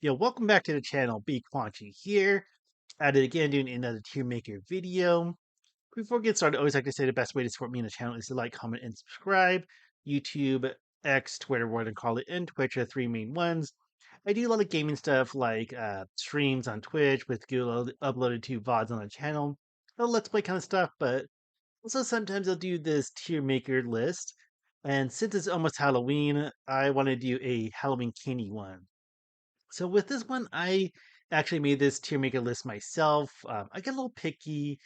Welcome back to the channel. BQuanchi here. At it again, doing another tier maker video. Before we get started, I always like to say the best way to support me on the channel is to like, comment, and subscribe. YouTube, X, Twitter, whatever you call it, and Twitch are the three main ones. I do a lot of gaming stuff like streams on Twitch with Google uploaded to VODs on the channel. Let's play kind of stuff, but also sometimes I'll do this tier maker list. And since it's almost Halloween, I want to do a Halloween candy one. So with this one, I actually made this tier maker list myself. I get a little picky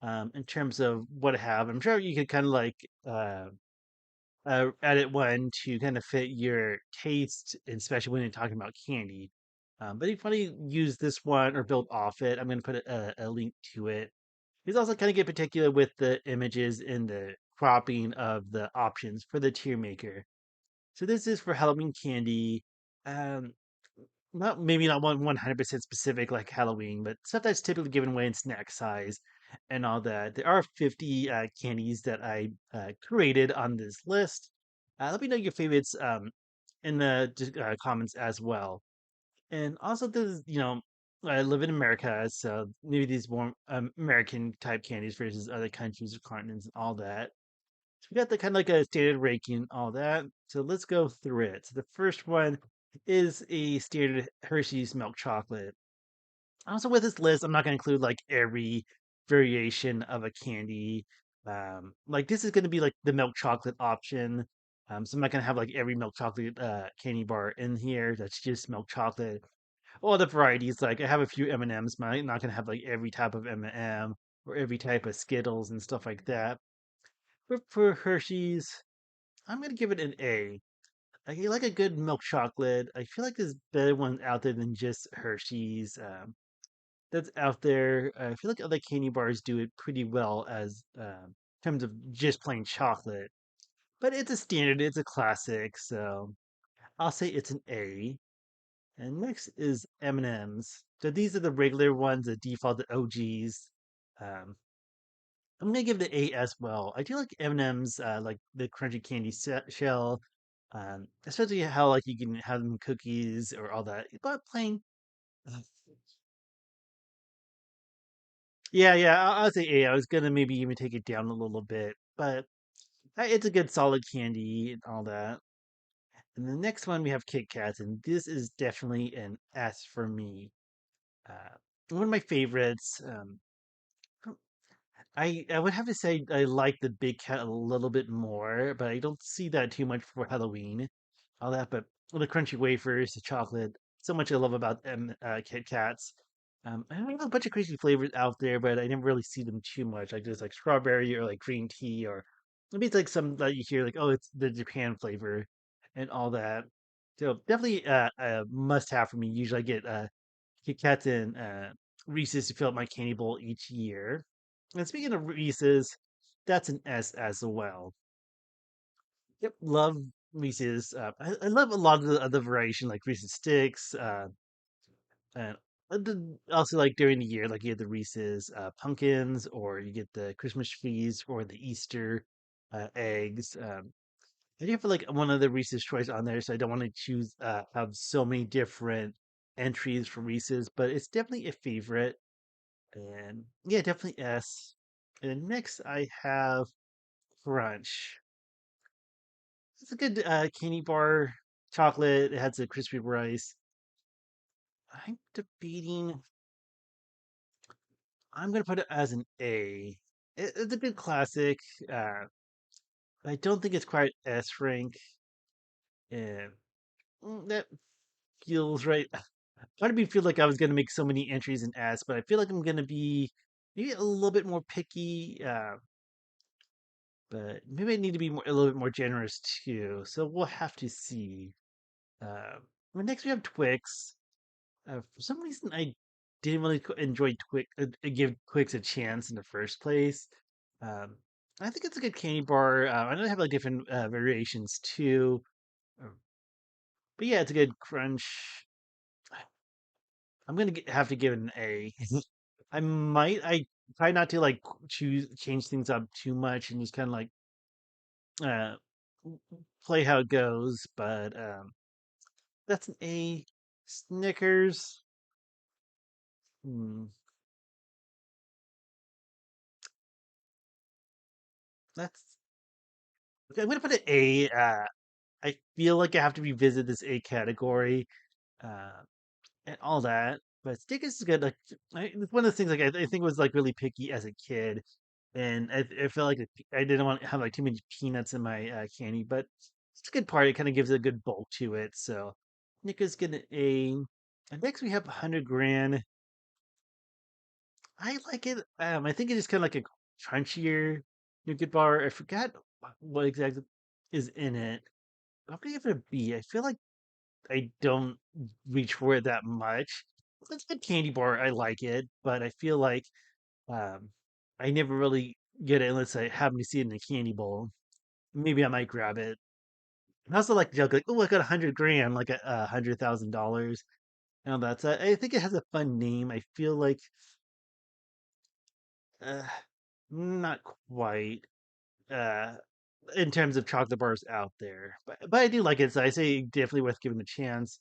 in terms of what I have. I'm sure you could kind of like edit one to kind of fit your taste, especially when you're talking about candy. But if you want to use this one or build off it, I'm going to put a link to it. He's also kind of get particular with the images and the cropping of the options for the tier maker. So this is for Halloween candy. Um, not maybe not 100% specific like Halloween, but stuff that's typically given away in snack size and all that. There are 50 candies that I created on this list. Let me know your favorites in the comments as well. And also, this is, I live in America, so maybe these more American type candies versus other countries or continents and all that. So we got the kind of like a standard ranking, all that. So let's go through it. So the first one is a standard Hershey's milk chocolate. Also, with this list, I'm not going to include like every variation of a candy. Like this is going to be like the milk chocolate option. So I'm not going to have like every milk chocolate candy bar in here. That's just milk chocolate. All the varieties, like I have a few M&Ms, but I'm not going to have like every type of M&M or every type of Skittles and stuff like that. For Hershey's, I'm gonna give it an A. I like a good milk chocolate. I feel like there's better ones out there than just Hershey's. That's out there. I feel like other candy bars do it pretty well as in terms of just plain chocolate. But it's a standard. It's a classic. So I'll say it's an A. And next is M&M's. So these are the regular ones, the default, the OGs. Um, I'm gonna give it an 8 as well. I do like M&M's, like the crunchy candy shell, especially how like you can have them in cookies or all that. But plain, uh, yeah, I'll say 8. I was gonna maybe even take it down a little bit, but it's a good solid candy and all that. And the next one we have Kit Kats, and this is definitely an S for me. Uh, One of my favorites. I would have to say I like the Big Cat a little bit more, but I don't see that too much for Halloween. All that, but the crunchy wafers, the chocolate, so much I love about Kit Kats. I don't know a bunch of crazy flavors out there, but I never really see them too much. Like there's like strawberry or like green tea, or maybe it's like some that you hear like, oh, it's the Japan flavor and all that. So definitely a must have for me. Usually I get Kit Kats and Reese's to fill up my candy bowl each year. And speaking of Reese's, that's an S as well. Yep, love Reese's. I love a lot of the other variation, like Reese's sticks. And also like during the year, like you get the Reese's pumpkins, or you get the Christmas trees, or the Easter eggs. I do have like one of the Reese's choice on there, so I don't want to choose have so many different entries for Reese's, but it's definitely a favorite. And yeah, definitely S. And next I have Crunch. It's a good candy bar, chocolate. It has a crispy rice. I'm debating. I'm gonna put it as an A. It's a good classic. Uh, I don't think it's quite S rank. And that feels right. Part of me feel like I was gonna make so many entries in S, but I feel like I'm gonna be maybe a little bit more picky. But maybe I need to be a little bit more generous too. So we'll have to see. Uh, Next we have Twix. For some reason, I didn't really enjoy give Twix a chance in the first place. Um, I think it's a good candy bar. I know they have like different variations too. Uh, But yeah, it's a good crunch. I'm gonna have to give it an A. I try not to like change things up too much and just kind of like uh, play how it goes. But that's an A. Snickers. Hmm, that's okay, I'm gonna put an A. I feel like I have to revisit this A category. Uh, and all that. But Snickers is good. Like it's one of the things like I think was like really picky as a kid, and I felt like I didn't want to have like too many peanuts in my candy. But it's a good part. It kind of gives a good bulk to it. So Snickers get an A. And next we have 100 grand. I like it. I think it is kind of like a crunchier nougat bar. I forgot what exactly is in it. I'm gonna give it a B. I feel like I don't reach for it that much. It's a good candy bar. I like it, but I feel like um, I never really get it unless I happen to see it in a candy bowl. Maybe I might grab it. I also like to joke like, "Oh, I got 100 grand, like $100,000." And all that. So I think it has a fun name. I feel like uh, not quite uh, in terms of chocolate bars out there, but I do like it. So I say definitely worth giving a chance.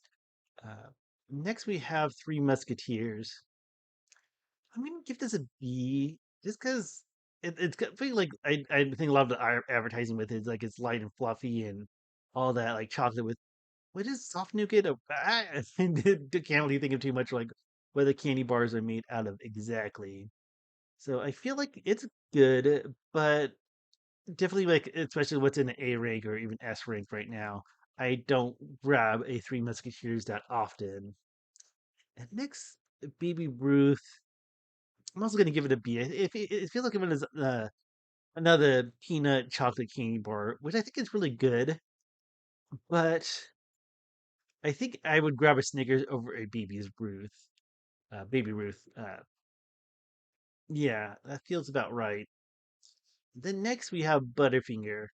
Uh, Next, we have Three Musketeers. I'm gonna give this a B just because I feel like I think a lot of the advertising with it is like it's light and fluffy and all that like chocolate with what is soft nougat? I can't really think of too much like what the candy bars are made out of exactly. So I feel like it's good, but definitely like especially what's in the A rank or even S rank right now. I don't grab a Three Musketeers that often. And next, Baby Ruth. I'm also gonna give it a B. It feels like it was another peanut chocolate candy bar, which I think is really good. But I think I would grab a Snickers over a Baby's Ruth. Baby Ruth. Yeah, that feels about right. Then next we have Butterfinger.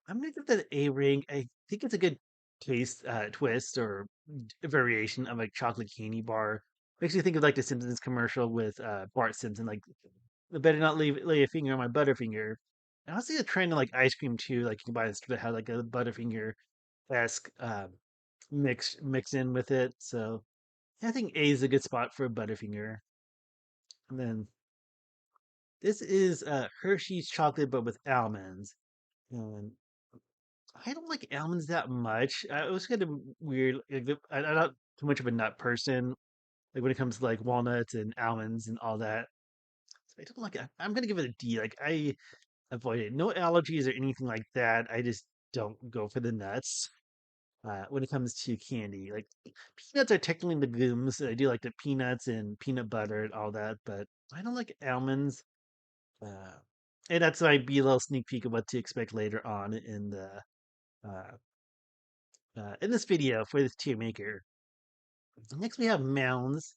I'm gonna give that an A ring. I think it's a good taste twist or variation of a chocolate candy bar. Makes me think of like the Simpsons commercial with Bart Simpson, like I better not lay a finger on my Butterfinger. And I see a trend in like ice cream too. Like you can buy this that has like a Butterfinger esque mix in with it. So yeah, I think A is a good spot for a Butterfinger. And then this is Hershey's chocolate, but with almonds. And I don't like almonds that much. It was kind of weird. Like, I'm not too much of a nut person. Like when it comes to like walnuts and almonds and all that. So I don't like it. I'm gonna give it a D. Like I avoid it. No allergies or anything like that. I just don't go for the nuts when it comes to candy. Like peanuts are technically legumes. I do like the peanuts and peanut butter and all that, but I don't like almonds. Uh, and that's might be a little sneak peek of what to expect later on uh, in this video for this tier maker. Next, we have mounds.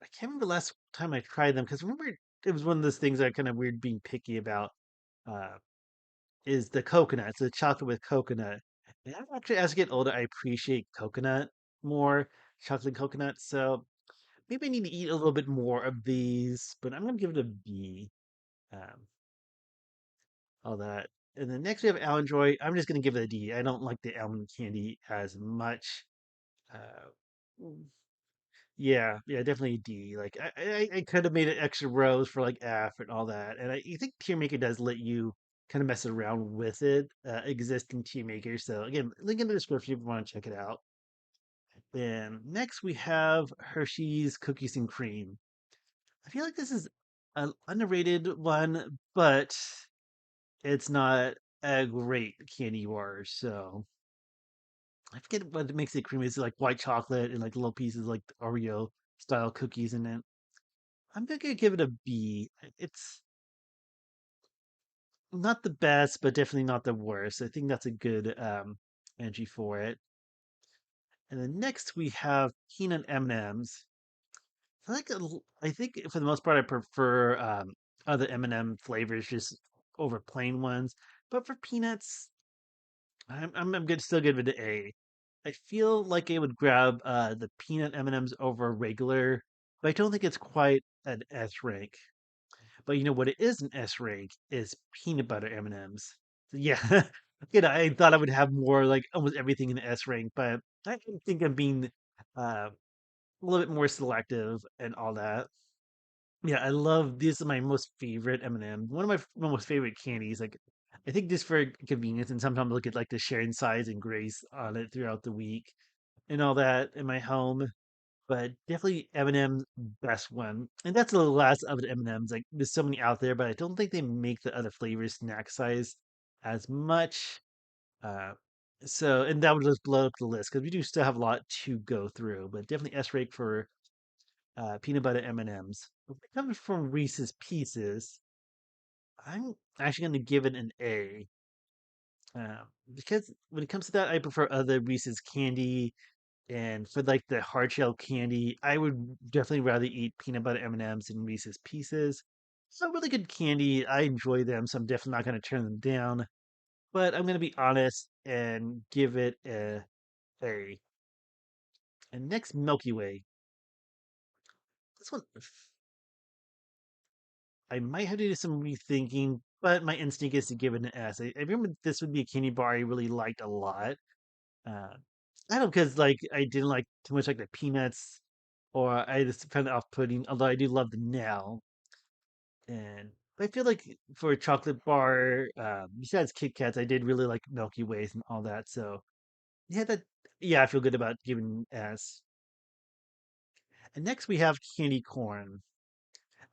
I can't remember the last time I tried them because remember it was one of those things I kind of weird being picky about. Uh, is the coconut. It's the chocolate with coconut. And actually, as I get older, I appreciate coconut more, chocolate coconut. So maybe I need to eat a little bit more of these, but I'm gonna give it a B. Um, all that. And then next we have almond joy. I'm just gonna give it a D. I don't like the almond candy as much. Uh, mm, yeah, yeah, definitely a D. Like I could have made it extra rows for like F and all that. And I think Tier Maker does let you kind of mess around with it, existing Tier Maker. So again, link in the description if you want to check it out. Then next we have Hershey's Cookies and Cream. I feel like this is an underrated one, but it's not a great candy bar. So I forget what makes it creamy. It's like white chocolate and like little pieces like Oreo style cookies in it. I'm gonna give it a B. It's not the best, but definitely not the worst. I think that's a good entry for it. And then next we have peanut M&Ms. I like I think for the most part I prefer other M&M flavors just over plain ones. But for peanuts, I'm good, still good with the A. I feel like I would grab the peanut M&Ms over regular, but I don't think it's quite an S rank. But you know what it is an S rank is peanut butter M&Ms. So yeah, I thought I would have more like almost everything in the S rank, but I think I'm being a little bit more selective and all that. Yeah, I love this is my most favorite M&M. One of my most favorite candies. Like I think just for convenience and sometimes look at like the sharing size and grace on it throughout the week and all that in my home. But definitely M&M's best one. And that's the last of the M&Ms. Like there's so many out there, but I don't think they make the other flavors snack size as much. Uh and that would just blow up the list because we do still have a lot to go through, but definitely S rate for peanut butter M&Ms. When it comes from Reese's Pieces, I'm actually going to give it an A. Because when it comes to that, I prefer other Reese's candy. And for like the hard shell candy, I would definitely rather eat peanut butter M&Ms than Reese's Pieces. So really good candy. I enjoy them, so I'm definitely not going to turn them down. But I'm going to be honest and give it a A. And next, Milky Way. This one, I might have to do some rethinking, but my instinct is to give it an S. I remember this would be a candy bar I really liked a lot. Uh, I don't know because like I didn't like too much like the peanuts, or I just found it off-putting. Although I do love the now, and I feel like for a chocolate bar, besides Kit Kats, I did really like Milky Ways and all that. So yeah, that yeah, I feel good about giving S. And next we have candy corn.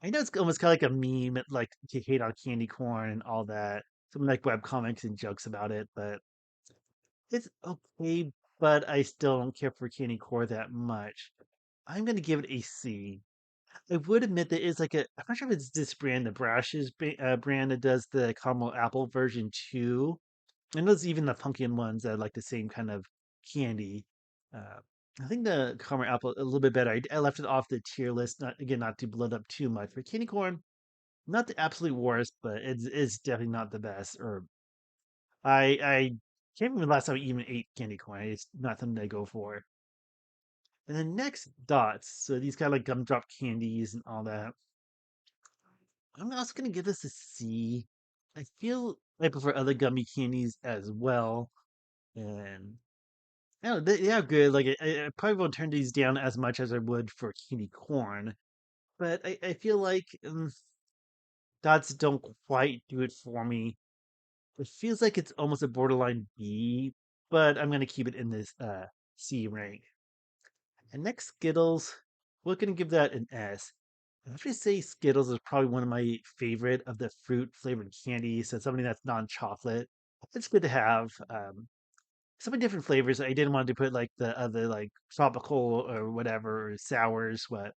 I know it's almost kind of like a meme, like to hate on candy corn and all that. Some like web comics and jokes about it, but it's okay. But I still don't care for candy corn that much. I'm gonna give it a C. I would admit that it's like a. I'm not sure if it's this brand, the Brash's brand that does the caramel apple version too. And those even the pumpkin ones that are like the same kind of candy. Uh, I think the caramel apple a little bit better. I left it off the tier list, not again not to blow it up too much. For candy corn, not the absolute worst, but it's definitely not the best. Or I can't remember the last time I even ate candy corn. It's not something I go for. And then next dots. So these kind of like gumdrop candies and all that. I'm also gonna give this a C. I feel I prefer other gummy candies as well. And I don't know, they are good. Like I probably won't turn these down as much as I would for candy corn. But I feel like dots don't quite do it for me. It feels like it's almost a borderline B, but I'm gonna keep it in this C rank. And next Skittles, we're gonna give that an S. I have to say Skittles is probably one of my favorite of the fruit flavored candies. So something that's non-chocolate. It's good to have. So many different flavors. I didn't want to put like the other like tropical or whatever or sours. But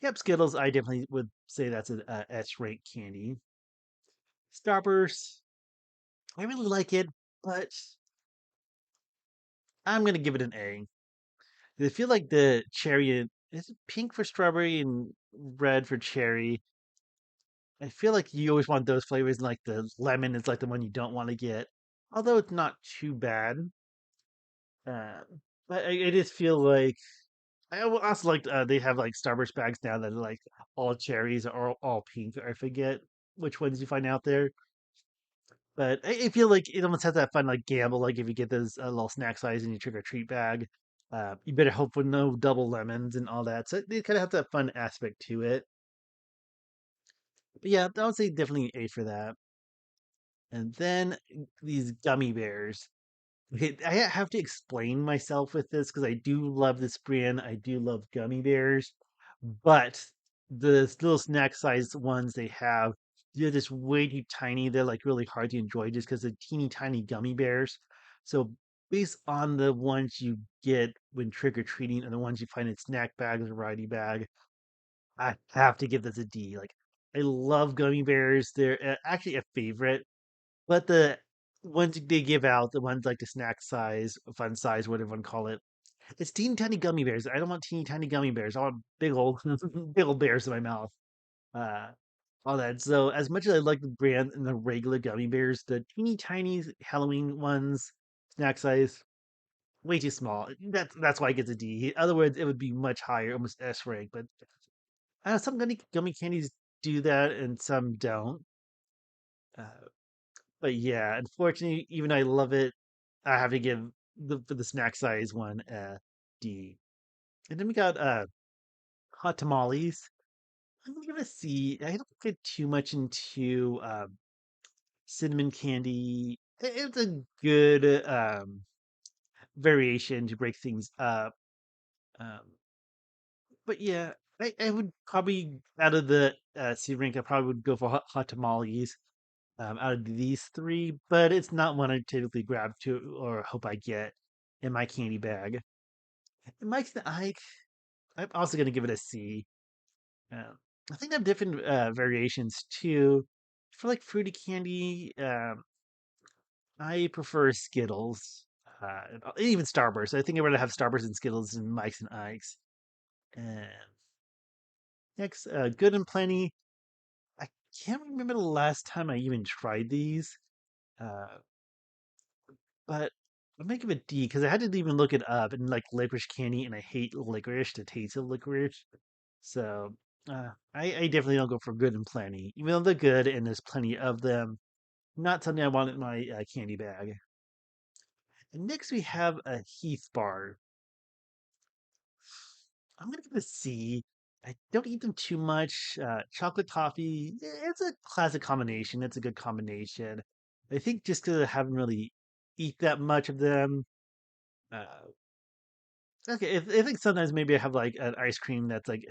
yep, Skittles. I definitely would say that's an S rank candy. Starburst. I really like it, but I'm gonna give it an A. I feel like the cherry is it pink for strawberry and red for cherry. I feel like you always want those flavors, and like the lemon is like the one you don't want to get. Although it's not too bad. Uh, but I just feel like also like they have like Starburst bags now that are like all cherries or all pink. I forget which ones you find out there. But I feel like it almost has that fun like gamble. Like if you get those little snack size in your trick or treat bag, you better hope for no double lemons and all that. So they kind of have that fun aspect to it. But yeah, I would say definitely A for that. And then these gummy bears. Okay, I have to explain myself with this because I do love this brand. I do love gummy bears, but the little snack sized ones they have, they're just way too tiny. They're like really hard to enjoy just because they're teeny tiny gummy bears. So based on the ones you get when trick or treating and the ones you find in snack bags or variety bag, I have to give this a D. Like I love gummy bears. They're actually a favorite. But the ones they give out, the ones like the snack size, fun size, whatever you call it, it's teeny tiny gummy bears. I don't want teeny tiny gummy bears. I want big old, big old bears in my mouth. Uh, all that. So as much as I like the brand and the regular gummy bears, the teeny tiny Halloween ones, snack size, way too small. That's why it gets a D. Otherwise, it would be much higher, almost S rank. But some gummy candies do that, and some don't. Uh, But yeah, unfortunately, even though I love it, I have to give the snack size one a D. And then we got hot tamales. I'm gonna give it a C. I don't get too much into cinnamon candy. It's a good variation to break things up. Um, but yeah, I would probably out of the C rank, I probably would go for hot tamales. Out of these three, but it's not one I typically grab to or hope I get in my candy bag. And Mike's the Ike, I'm also going to give it a C. Uh, I think they have different variations too. For like fruity candy, I prefer Skittles, even Starburst. I think I'd rather have Starburst and Skittles than Mike's and Ike's. And next, Good and Plenty. I can't remember the last time I even tried these. Uh, But I'm gonna give it D because I had to even look it up and like licorice candy, and I hate licorice, the taste of licorice. So I definitely don't go for good and plenty, even though they're good and there's plenty of them. Not something I want in my candy bag. And next we have a Heath bar. I'm gonna give it a C. I don't eat them too much. Chocolate toffee, it's a classic combination. It's a good combination. I think just because I haven't really eat that much of them. Uh, Okay, I think sometimes maybe I have like an ice cream that's like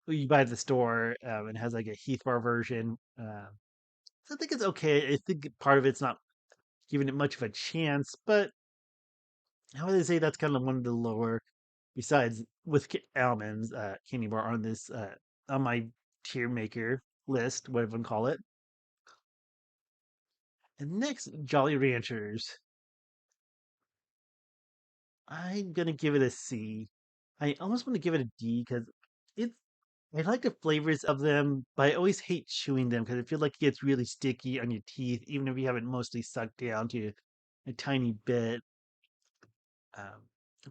you buy at the store and has like a Heath bar version. So I think it's okay. I think part of it's not giving it much of a chance, but how would I say that's kind of one of the lower, besides with almonds, candy bar on this on my tier maker list, whatever you call it. And next, Jolly Ranchers. I'm gonna give it a C. I almost want to give it a D because it's I like the flavors of them, but I always hate chewing them because I feel like it gets really sticky on your teeth, even if you have it mostly sucked down to a tiny bit. Um,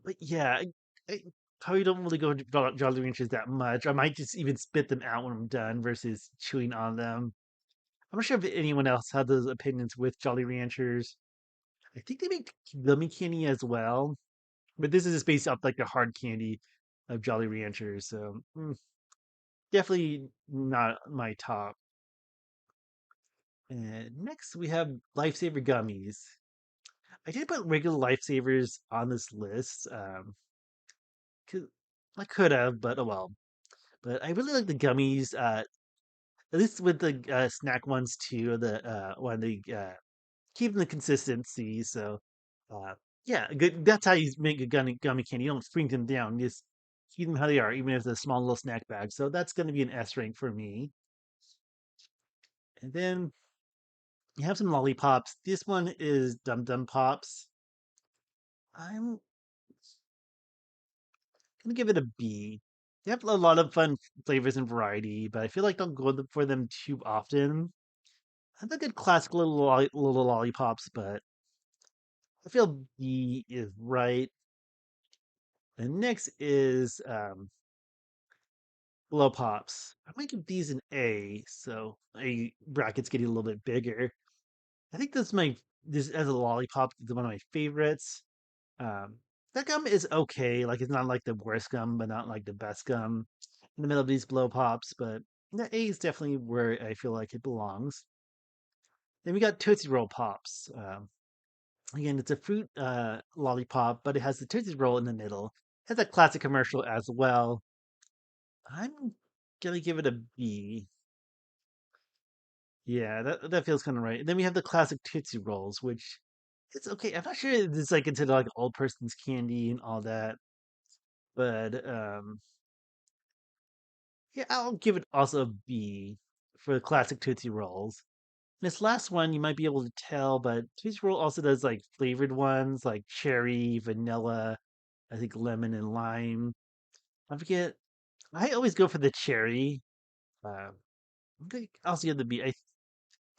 but yeah, I probably don't really go to Jolly Ranchers that much. I might just even spit them out when I'm done versus chewing on them. I'm not sure if anyone else had those opinions with Jolly Ranchers. I think they make gummy candy as well, but this is just based off like the hard candy of Jolly Ranchers. So definitely not my top. And next we have Lifesaver gummies. I did put regular Lifesavers on this list. 'Cause I could have, but oh well. But I really like the gummies. At least with the snack ones too. The when they keeping the consistency. So uh, yeah, good. That's how you make a gummy candy. You don't shrink them down. You just keep them how they are, even if it's a small little snack bag. So that's going to be an S rank for me. And then you have some lollipops. This one is Dum Dum Pops. I'm gonna give it a B. They have a lot of fun flavors and variety, but I feel like don't go for them too often. I have a good classic little lollipops, but I feel B is right. And next is blow pops. I might give these an A, so a bracket's getting a little bit bigger. I think this as a lollipop is one of my favorites. Um, that gum is okay. Like it's not like the worst gum, but not like the best gum in the middle of these blow pops. But the A is definitely where I feel like it belongs. Then we got Tootsie Roll Pops. Again, it's a fruit lollipop, but it has the Tootsie Roll in the middle. It has a classic commercial as well. I'm gonna give it a B. Yeah, that feels kind of right. And then we have the classic Tootsie Rolls, which it's okay. I'm not sure if it's like considered like old person's candy and all that, but yeah, I'll give it also a B for the classic Tootsie Rolls. This last one you might be able to tell, but Tootsie Roll also does like flavored ones like cherry, vanilla, I think lemon and lime. I forget. I always go for the cherry. I think also give the B.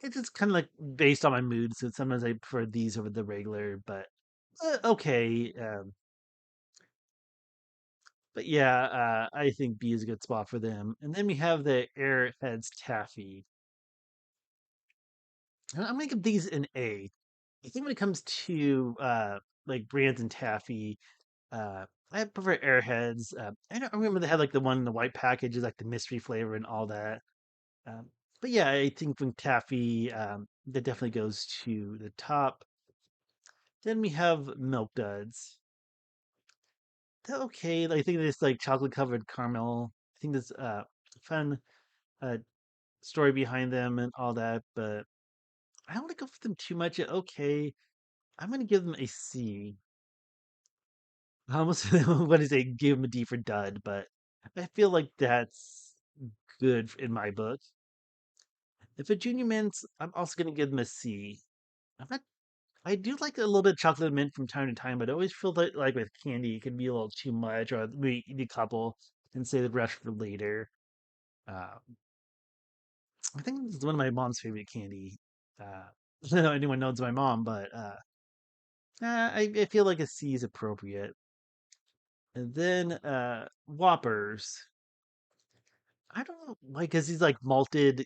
It's just kind of like based on my mood, so sometimes I prefer these over the regular, but okay. But yeah, I think B is a good spot for them. And then we have the Airheads Taffy. I'm gonna give these an A. I think when it comes to like brands and taffy, uh, I prefer Airheads. I don't remember they had like the one in the white package, is like the mystery flavor and all that. Um, but yeah, I think when taffy, that definitely goes to the top. Then we have Milk Duds. They're okay. I think it's like chocolate covered caramel. I think there's fun uh story behind them and all that, but I don't want to go for them too much. Okay, I'm gonna give them a C. I almost want to say give them a D for dud, but I feel like that's good in my book. If a junior mint, I'm also gonna give them a C. I'm not. I do like a little bit of chocolate mint from time to time, but I always feel like with candy, it can be a little too much, or maybe eat a couple and save the rest for later. Uh, I think it's one of my mom's favorite candy. I don't know if anyone knows my mom, but I feel like a C is appropriate. And then Whoppers. I don't know, like, cause he's like malted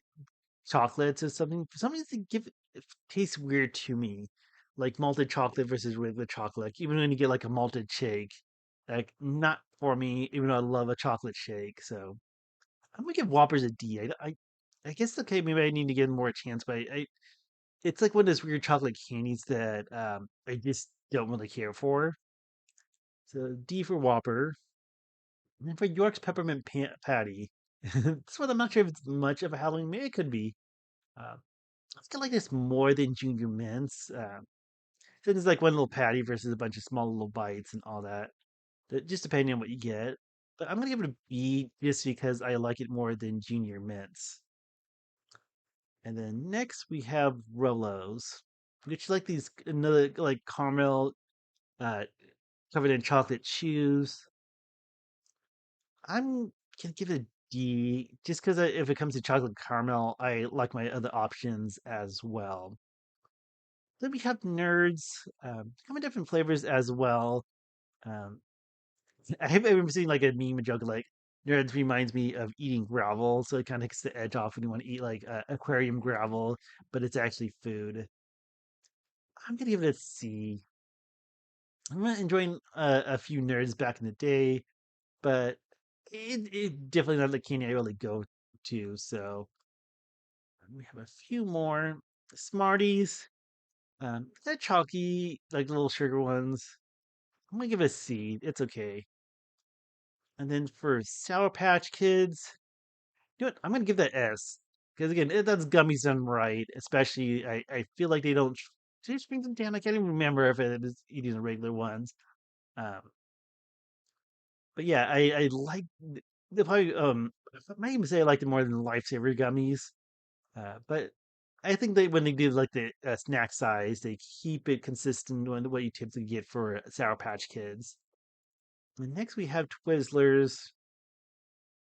chocolates or something. For some reason, it tastes weird to me, like malted chocolate versus regular chocolate. Like, even when you get like a malted shake, like not for me. Even though I love a chocolate shake, so I'm gonna give Whoppers a D. I guess okay, maybe I need to give them more a chance, but it's like one of those weird chocolate candies that I just don't really care for. So D for Whopper. And then for York's peppermint patty, this one I'm not sure if it's much of a Halloween. Maybe it could be. Uh, let's get like this more than junior mints. So it's like one little patty versus a bunch of small little bites and all that. Just depending on what you get. But I'm gonna give it a B just because I like it more than junior mints. And then next we have Rolos, which like these another like caramel uh covered in chocolate chews. I'm gonna give it a D just because if it comes to chocolate caramel, I like my other options as well. Then we have nerds, come in different flavors as well. Um, I have ever seen like a meme joke like nerds reminds me of eating gravel, so it kind of takes the edge off when you want to eat like aquarium gravel, but it's actually food. I'm gonna give it a C. I'm not enjoying a few nerds back in the day, but it definitely not the candy I really go to. So we have a few more Smarties. They're chalky, like the little sugar ones. I'm gonna give it a C. It's okay. And then for Sour Patch Kids, you know what? I'm gonna give that S because again, it does gummies done right. Especially, I feel like they don't. Did they bring them down? I can't even remember if it was eating the regular ones. Um, but yeah, I like the probably I might even say I like it more than the Lifesaver gummies. But I think they when they do like the snack size, they keep it consistent with what you typically get for Sour Patch Kids. And next we have Twizzlers,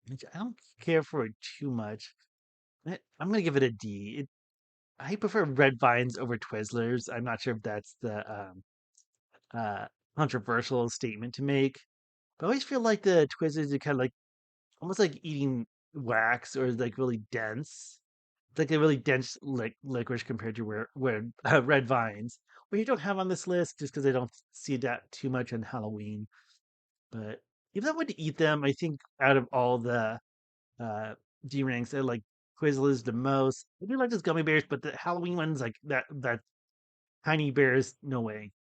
which I don't care for it too much. I'm gonna give it a D. I prefer Red Vines over Twizzlers. I'm not sure if that's the uh, controversial statement to make, but I always feel like the Twizzlers are kind of like almost like eating wax or like really dense. It's like a really dense licorice compared to where Red Vines, where you don't have on this list just because I don't see that too much on Halloween. But if I were to eat them, I think out of all the uh, D ranks, I like Twizzlers the most. I do like those gummy bears, but the Halloween ones, like that tiny bears, no way.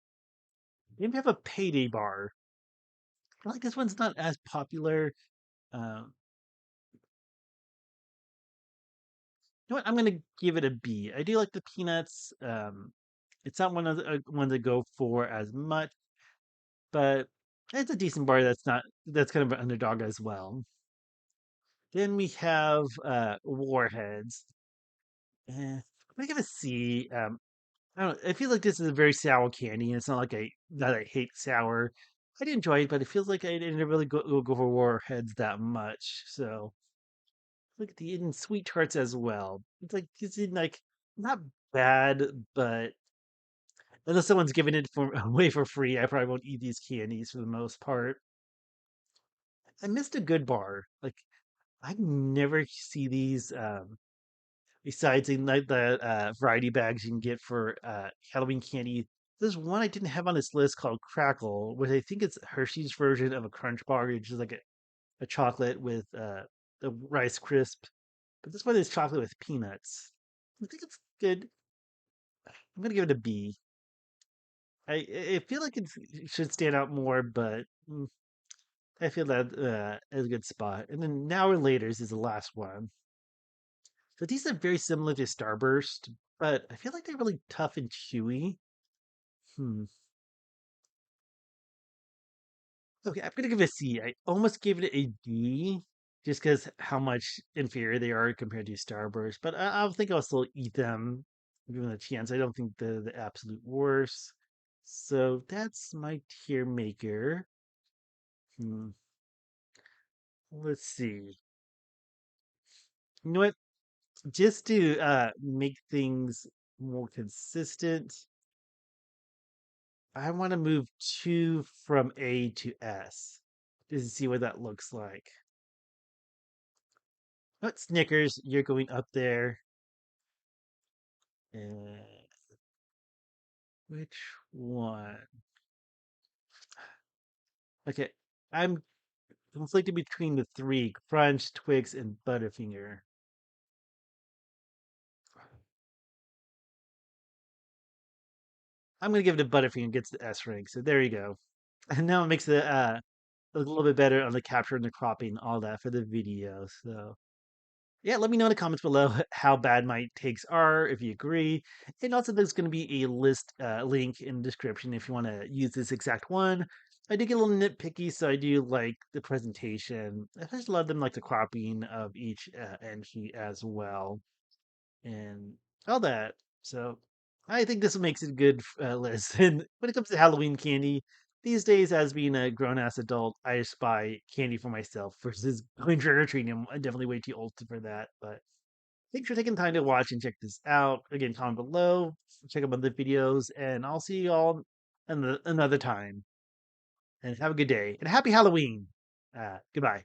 Maybe have a payday bar. I feel like this one's not as popular. Um, you know what? I'm gonna give it a B. I do like the peanuts. It's not one of the ones I go for as much, but it's a decent bar. That's kind of an underdog as well. Then we have Warheads. I'm gonna give it a C. I don't know. I feel like this is a very sour candy, and it's not like that I hate sour. I did enjoy it, but it feels like I didn't really go for Warheads that much. So look at the and sweet tarts as well. It's like like not bad, but unless someone's giving it for away for free, I probably won't eat these candies for the most part. I missed a good bar. Like I never see these. besides in like the variety bags you can get for Halloween candy. There's one I didn't have on this list called Crackle, which I think it's Hershey's version of a Crunch Bar, which is like a chocolate with the Rice Crisp. But this one is chocolate with peanuts. I think it's good. I'm gonna give it a B. I feel like it should stand out more, but I feel that is a good spot. And then Now or Later's is the last one. So these are very similar to Starburst, but I feel like they're really tough and chewy. Hmm. Okay, I'm gonna give it a C. I almost gave it a D, just because how much inferior they are compared to Starburst. But I think I'll still eat them, given a chance. I don't think they're the absolute worst. So that's my tier maker. Hmm. Let's see. You know what? Just to make things more consistent, I want to move two from A to S, just to see what that looks like. But Snickers, you're going up there. And which one? Okay, I'm conflicted between the three: Crunch, Twix, and Butterfinger. I'm gonna give it to Butterfinger. Gets the S rank. So there you go. And now it makes it a little bit better on the capture and the cropping, all that for the video. So yeah, let me know in the comments below how bad my takes are, if you agree. And also, there's going to be a list link in the description if you want to use this exact one. I do get a little nitpicky, so I do like the presentation. I just love them like the cropping of each entry as well and all that. So I think this makes it a good list. And when it comes to Halloween candy, these days, as being a grown ass adult, I just buy candy for myself versus going trick or treating. I'm definitely way too old for that. But thanks for taking time to watch and check this out. Again, comment below, check out other videos, and I'll see you all another time. And have a good day and happy Halloween. Goodbye.